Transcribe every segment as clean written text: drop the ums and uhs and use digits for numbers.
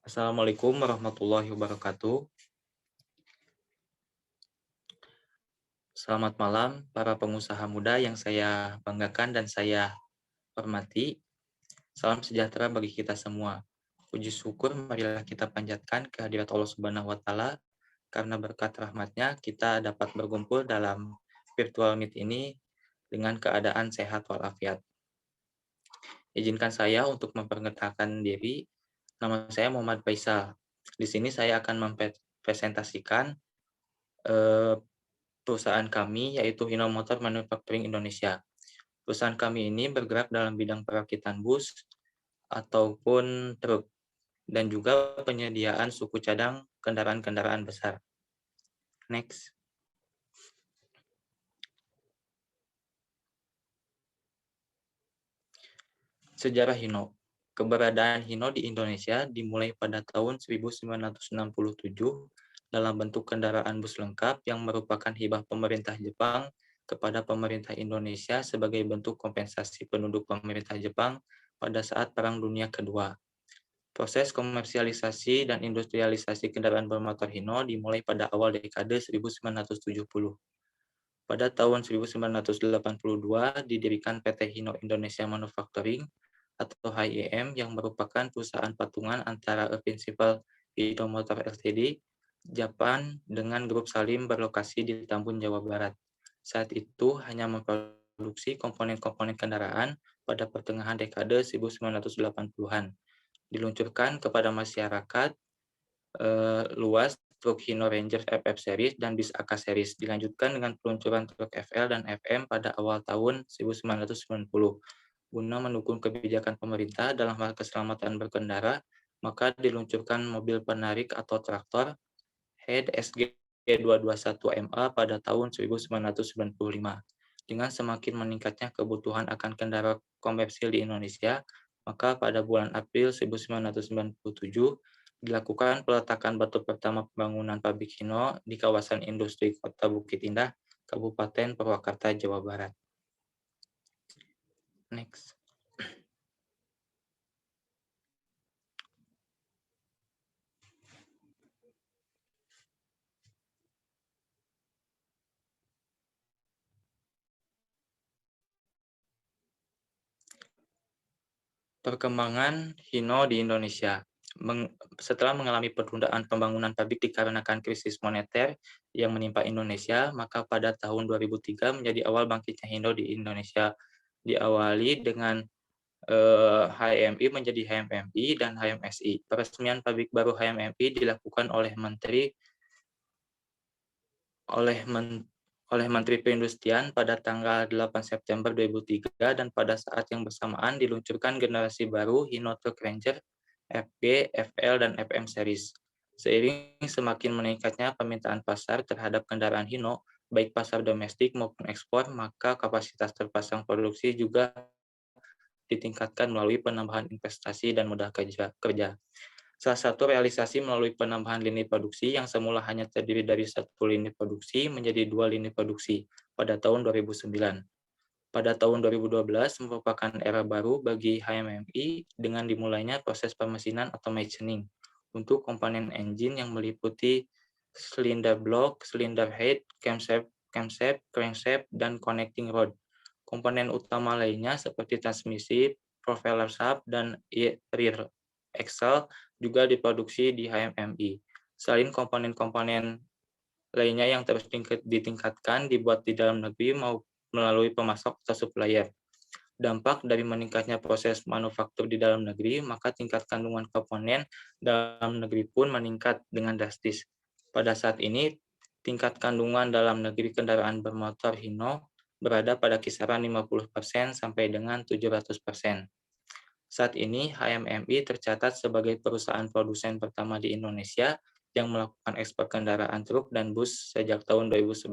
Assalamualaikum warahmatullahi wabarakatuh. Selamat malam para pengusaha muda yang saya banggakan dan saya hormati. Salam sejahtera bagi kita semua. Puji syukur marilah kita panjatkan kehadirat Allah Subhanahu wa taala karena berkat rahmatnya kita dapat berkumpul dalam virtual meet ini dengan keadaan sehat walafiat. Izinkan saya untuk memperkenalkan diri. Nama saya Muhammad Faisal. Di sini saya akan mempresentasikan eh, perusahaan kami, yaitu Hino Motor Manufacturing Indonesia. Perusahaan kami ini bergerak dalam bidang perakitan bus ataupun truk, dan juga penyediaan suku cadang kendaraan-kendaraan besar. Next. Sejarah Hino. Keberadaan Hino di Indonesia dimulai pada tahun 1967 dalam bentuk kendaraan bus lengkap yang merupakan hibah pemerintah Jepang kepada pemerintah Indonesia sebagai bentuk kompensasi penduduk pemerintah Jepang pada saat Perang Dunia Kedua. Proses komersialisasi dan industrialisasi kendaraan bermotor Hino dimulai pada awal dekade 1970. Pada tahun 1982 didirikan PT Hino Indonesia Manufacturing atau HIM yang merupakan perusahaan patungan antara Principal Hino Motor Ltd, Jepang dengan grup Salim berlokasi di Tambun, Jawa Barat. Saat itu hanya memproduksi komponen-komponen kendaraan pada pertengahan dekade 1980-an. Diluncurkan kepada masyarakat luas truk Hino Ranger FF Series dan bis AK Series. Dilanjutkan dengan peluncuran truk FL dan FM pada awal tahun 1990. Guna mendukung kebijakan pemerintah dalam hal keselamatan berkendara, maka diluncurkan mobil penarik atau traktor HEAD SG 221MA pada tahun 1995. Dengan semakin meningkatnya kebutuhan akan kendaraan komersil di Indonesia, maka pada bulan April 1997 dilakukan peletakan batu pertama pembangunan pabrik Hino di kawasan industri Kota Bukit Indah, Kabupaten Purwakarta, Jawa Barat. Next. Perkembangan Hino di Indonesia. Setelah mengalami penundaan pembangunan pabrik dikarenakan krisis moneter yang menimpa Indonesia, maka pada tahun 2003 menjadi awal bangkitnya Hino di Indonesia. Diawali dengan HMI menjadi HMMI dan HMSI. Peresmian pabrik baru HMMI dilakukan oleh Menteri Perindustrian pada tanggal 8 September 2003 dan pada saat yang bersamaan diluncurkan generasi baru Hino Truck Ranger FB, FL, dan FM series. Seiring semakin meningkatnya permintaan pasar terhadap kendaraan Hino, baik pasar domestik maupun ekspor, maka kapasitas terpasang produksi juga ditingkatkan melalui penambahan investasi dan modal kerja. Salah satu realisasi melalui penambahan lini produksi yang semula hanya terdiri dari satu lini produksi menjadi 2 lini produksi pada tahun 2009. Pada tahun 2012 merupakan era baru bagi HMMI dengan dimulainya proses pemesinan atau machining untuk komponen engine yang meliputi cylinder block, cylinder head, camshaft, crankshaft, dan connecting rod. Komponen utama lainnya seperti transmisi, propeller shaft, dan rear axle juga diproduksi di HMMI. Selain komponen-komponen lainnya yang terus ditingkatkan dibuat di dalam negeri maupun melalui pemasok atau supplier. Dampak dari meningkatnya proses manufaktur di dalam negeri, maka tingkat kandungan komponen dalam negeri pun meningkat dengan drastis. Pada saat ini, tingkat kandungan dalam negeri kendaraan bermotor Hino berada pada kisaran 50% sampai dengan 700%. Saat ini, HMMI tercatat sebagai perusahaan produsen pertama di Indonesia yang melakukan ekspor kendaraan truk dan bus sejak tahun 2011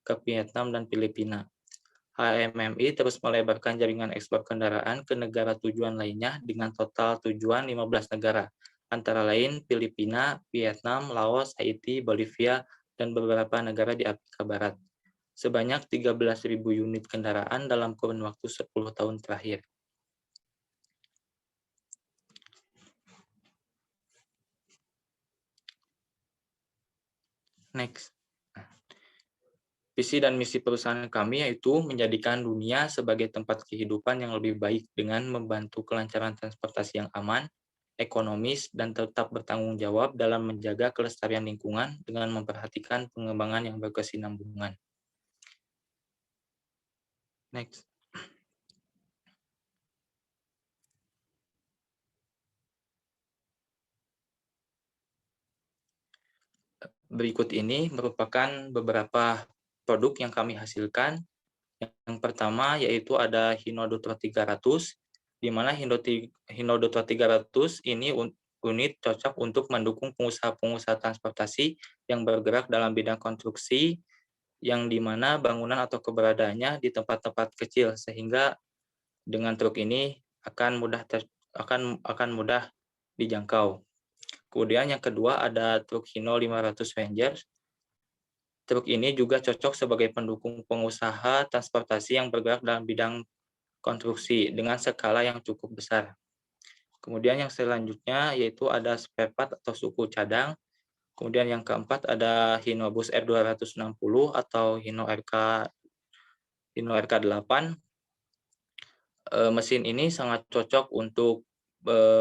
ke Vietnam dan Filipina. HMMI terus melebarkan jaringan ekspor kendaraan ke negara tujuan lainnya dengan total tujuan 15 negara, antara lain Filipina, Vietnam, Laos, Haiti, Bolivia, dan beberapa negara di Afrika Barat. Sebanyak 13.000 unit kendaraan dalam kurun waktu 10 tahun terakhir. Next. Visi dan misi perusahaan kami yaitu menjadikan dunia sebagai tempat kehidupan yang lebih baik dengan membantu kelancaran transportasi yang aman, ekonomis, dan tetap bertanggung jawab dalam menjaga kelestarian lingkungan dengan memperhatikan pengembangan yang berkesinambungan. Next. Berikut ini merupakan beberapa produk yang kami hasilkan. Yang pertama yaitu ada Hinodutra 300, di mana Hinodutra 300 ini unit cocok untuk mendukung pengusaha-pengusaha transportasi yang bergerak dalam bidang konstruksi, yang di mana bangunan atau keberadaannya di tempat-tempat kecil, sehingga dengan truk ini akan mudah dijangkau. Kemudian yang kedua ada truk Hino 500 Ranger. Truk ini juga cocok sebagai pendukung pengusaha transportasi yang bergerak dalam bidang konstruksi dengan skala yang cukup besar. Kemudian yang selanjutnya yaitu ada spare part atau suku cadang. Kemudian yang keempat ada Hinobus R260 atau Hino RK8. Mesin ini sangat cocok untuk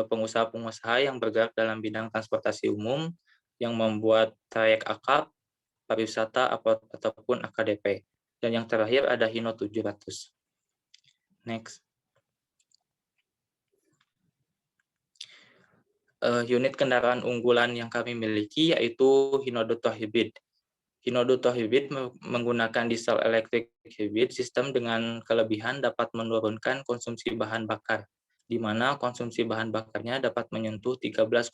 pengusaha-pengusaha yang bergerak dalam bidang transportasi umum yang membuat trayek akap, pariwisata, ataupun AKDP. Dan yang terakhir ada Hino 700. Next. Unit kendaraan unggulan yang kami miliki yaitu Hinoduto Hybrid. Hinoduto Hybrid menggunakan diesel electric hybrid sistem dengan kelebihan dapat menurunkan konsumsi bahan bakar, di mana konsumsi bahan bakarnya dapat menyentuh 13,6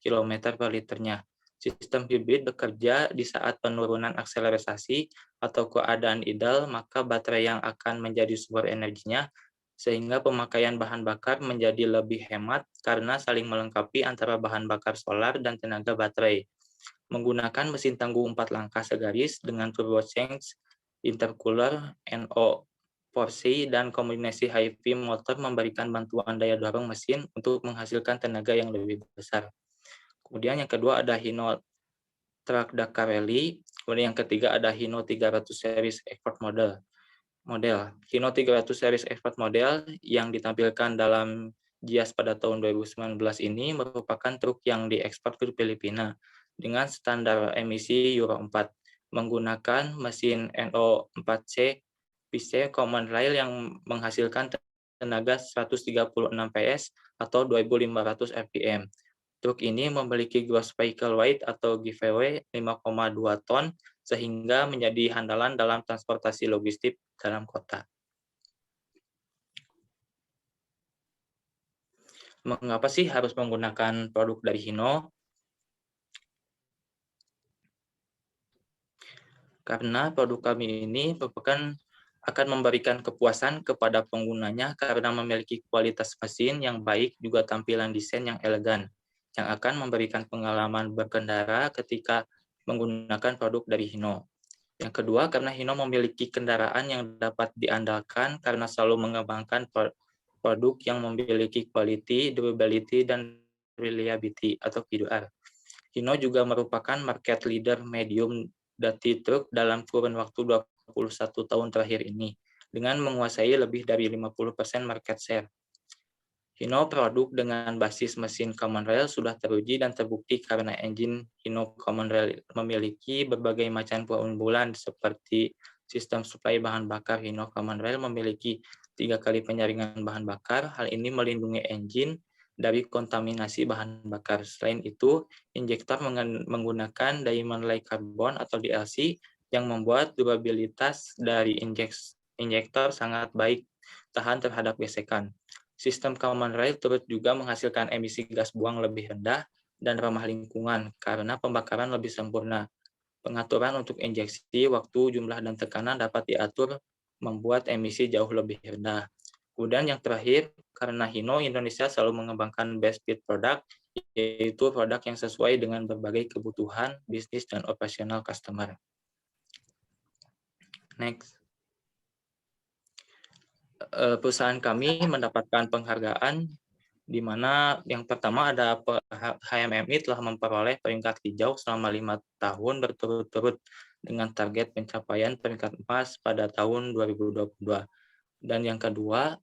km per liternya. Sistem hybrid bekerja di saat penurunan akselerasi atau keadaan idle, maka baterai yang akan menjadi sumber energinya, sehingga pemakaian bahan bakar menjadi lebih hemat karena saling melengkapi antara bahan bakar solar dan tenaga baterai. Menggunakan mesin tangguh 4 langkah segaris dengan turbocharged intercooler, NO porsi, dan kombinasi high-V motor memberikan bantuan daya dorong mesin untuk menghasilkan tenaga yang lebih besar. Kemudian yang kedua ada Hino Truck Dakar Rally. Kemudian yang ketiga ada Hino 300 series export model. Hino 300 series export model yang ditampilkan dalam GIAS pada tahun 2019 ini merupakan truk yang diekspor ke Filipina dengan standar emisi Euro 4 menggunakan mesin NO4C PC Common Rail yang menghasilkan tenaga 136 PS atau 2.500 rpm. Truk ini memiliki gross vehicle weight atau GVW 5,2 ton sehingga menjadi andalan dalam transportasi logistik dalam kota. Mengapa sih harus menggunakan produk dari Hino? Karena produk kami ini akan memberikan kepuasan kepada penggunanya karena memiliki kualitas mesin yang baik, juga tampilan desain yang elegan, yang akan memberikan pengalaman berkendara ketika menggunakan produk dari Hino. Yang kedua, karena Hino memiliki kendaraan yang dapat diandalkan karena selalu mengembangkan produk yang memiliki quality, durability, dan reliability atau PDR. Hino juga merupakan market leader medium duty truck dalam kurun waktu 21 tahun terakhir ini, dengan menguasai lebih dari 50% market share. Hino produk dengan basis mesin Common Rail sudah teruji dan terbukti karena engine Hino Common Rail memiliki berbagai macam keunggulan seperti sistem suplai bahan bakar Hino Common Rail memiliki 3 kali penyaringan bahan bakar. Hal ini melindungi engine dari kontaminasi bahan bakar. Selain itu, injektor menggunakan diamond like carbon atau DLC yang membuat durabilitas dari injektor sangat baik, tahan terhadap gesekan. Sistem Common Rail turut juga menghasilkan emisi gas buang lebih rendah dan ramah lingkungan karena pembakaran lebih sempurna. Pengaturan untuk injeksi, waktu, jumlah, dan tekanan dapat diatur membuat emisi jauh lebih rendah. Kemudian yang terakhir, karena Hino Indonesia selalu mengembangkan best fit product, yaitu produk yang sesuai dengan berbagai kebutuhan bisnis dan operasional customer. Next. Perusahaan kami mendapatkan penghargaan di mana yang pertama ada HMMI telah memperoleh peringkat hijau selama 5 tahun berturut-turut dengan target pencapaian peringkat emas pada tahun 2022. Dan yang kedua,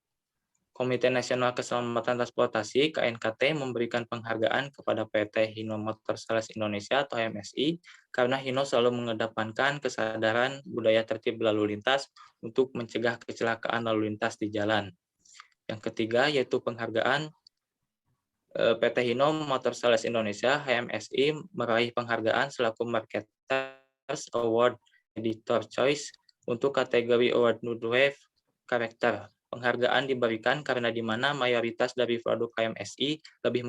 Komite Nasional Keselamatan Transportasi (KNKT) memberikan penghargaan kepada PT Hino Motor Sales Indonesia atau HMSI karena Hino selalu mengedepankan kesadaran budaya tertib lalu lintas untuk mencegah kecelakaan lalu lintas di jalan. Yang ketiga yaitu penghargaan PT Hino Motor Sales Indonesia (HMSI) meraih penghargaan selaku Marketers Award Editor Choice untuk kategori Award Wave Character. Penghargaan diberikan karena di mana mayoritas dari produk HMSI lebih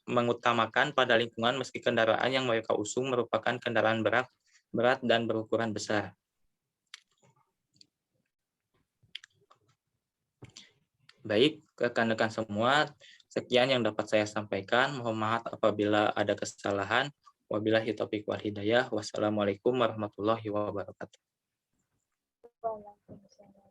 mengutamakan pada lingkungan meski kendaraan yang mereka usung merupakan kendaraan berat dan berukuran besar. Baik, rekan-rekan semua, sekian yang dapat saya sampaikan. Mohon maaf apabila ada kesalahan. Wabillahi taufiq wal hidayah. Wassalamualaikum warahmatullahi wabarakatuh. Waalaikumsalam.